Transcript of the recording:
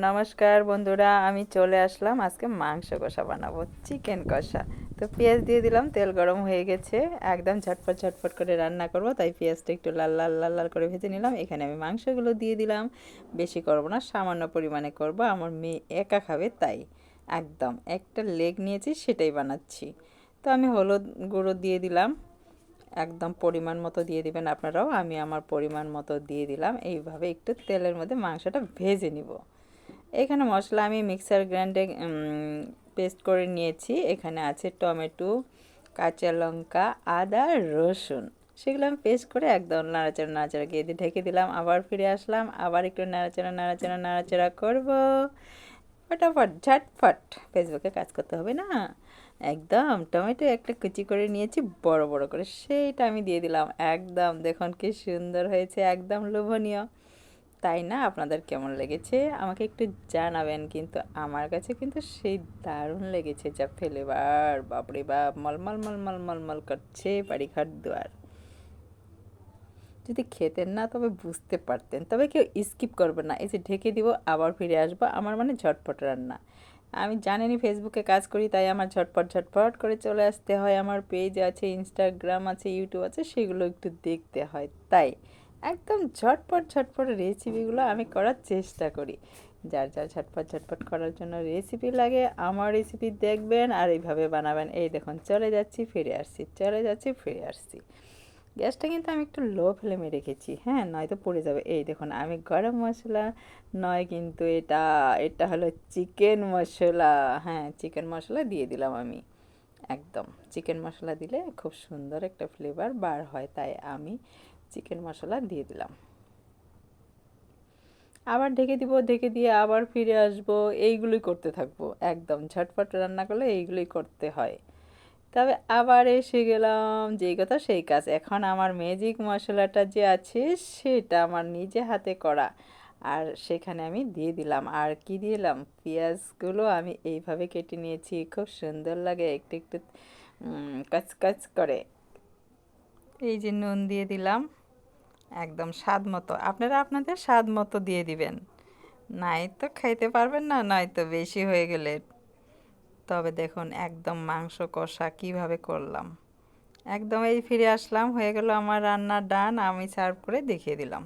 নমস্কার বন্ধুরা, আমি চলে আসলাম আজকে মাংস কষা বানাবো, চিকেন কষা। তো পেঁয়াজ দিয়ে দিলাম, তেল গরম হয়ে গেছে, একদম ঝটপট ঝটপট করে রান্না করব, তাই পেঁয়াজটা একটু লাল লাল লাল লাল করে ভেজে নিলাম। এখানে আমি মাংসগুলো দিয়ে দিলাম, বেশি করব না, সামান্য পরিমাণে করব, আমার মেয়ে একা খাবে তাই। একদম একটা লেগ নিয়েছি, সেটাই বানাচ্ছি। তো আমি হলুদ গুঁড়ো দিয়ে দিলাম, একদম পরিমাণ মতো দিয়ে দিবেন আপনারাও, আমি আমার পরিমাণ মতো দিয়ে দিলাম। এইভাবে একটু তেলের মধ্যে মাংসটা ভেজে নিব। এখানে মশলা আমি মিক্সার গ্রাইন্ডে পেস্ট করে নিয়েছি। এখানে আছে টমেটো, কাঁচা লঙ্কা, আদা, রসুন, সেগুলো আমি পেস্ট করে একদম নাড়াচাড়া নাড়াচাড়া দিয়ে ঢেকে দিলাম। আবার ফিরে আসলাম, আবার একটু নাড়াচাড়া নাড়াচাড়া নাড়াচাড়া করব। ফটাফট ঝটফট ফেসবুকে কাজ করতে হবে না। একদম টমেটো একটা কুচি করে নিয়েছি বড় বড় করে, সেইটা আমি দিয়ে দিলাম। একদম দেখুন কি সুন্দর হয়েছে, একদম লোভনীয়, তাই না? আপনাদের কেমন লেগেছে আমাকে একটু জানাবেন, কিন্তু আমার কাছে কিন্তু সেই দারুণ লেগেছে, যা ফ্লেভার, বাপরে বাপ, মলমল মলমল মলমল করছে বাড়ি ঘর দুয়ার। যদি খেতেন না তবে বুঝতে পারতেন, তবে কেউ স্কিপ করবে না। এই যে ঢেকে দিব, আবার ফিরে আসবো, আমার মানে ঝটপট রান্না। আমি জানেনই ফেসবুকে কাজ করি, তাই আমার ঝটপট ঝটপট করে চলে আসতে হয়। আমার পেজ আছে, ইনস্টাগ্রাম আছে, ইউটিউব আছে, সেগুলো একটু দেখতে হয়, তাই একদম ঝটপট ঝটপট রেসিপিগুলো আমি করার চেষ্টা করি। যার যার ঝটপট ঝটপট করার জন্য রেসিপি লাগে, আমার রেসিপি দেখবেন আর এইভাবে বানাবেন। এই দেখুন চলে যাচ্ছি ফিরে আসছি, চলে যাচ্ছি ফিরে আসছি। গ্যাসটা কিন্তু আমি একটু লো ফ্লেমে রেখেছি, হ্যাঁ, নয়তো পড়ে যাবে। এই দেখুন আমি গরম মশলা নয় কিন্তু এটা, এটা হলো চিকেন মশলা। হ্যাঁ, চিকেন মশলা দিয়ে দিলাম আমি। একদম চিকেন মশলা দিলে খুব সুন্দর একটা ফ্লেভার বার হয়, তাই আমি চিকেন মশলা দিয়ে দিলাম। আবার ঢেকে দিব, ঢেকে দিয়ে আবার ফিরে আসব, এইগুলোই করতে থাকবো। একদম ঝটপট রান্না করলে এইগুলোই করতে হয়। তবে আবার এসে গেলাম যেই কথা সেই কাজ, এখন আমার ম্যাজিক মশলাটা যে আছে সেটা আমার নিজে হাতে করা, আর সেখানে আমি দিয়ে দিলাম। আর কি দিলাম, পেঁয়াজগুলো আমি এইভাবে কেটে নিয়েছি, খুব সুন্দর লাগে একটু একটু কাচ করে। এই যে নুন দিয়ে দিলাম, একদম স্বাদ মতো, আপনারা আপনাদের স্বাদ মতো দিয়ে দিবেন, নাই তো খাইতে পারবেন না, নয়তো বেশি হয়ে গেলে। তবে দেখুন একদম মাংস কষা কিভাবে করলাম। একদম এই ফিরে আসলাম, হয়ে গেল আমার রান্না ডান, আমি সার্ভ করে দেখিয়ে দিলাম।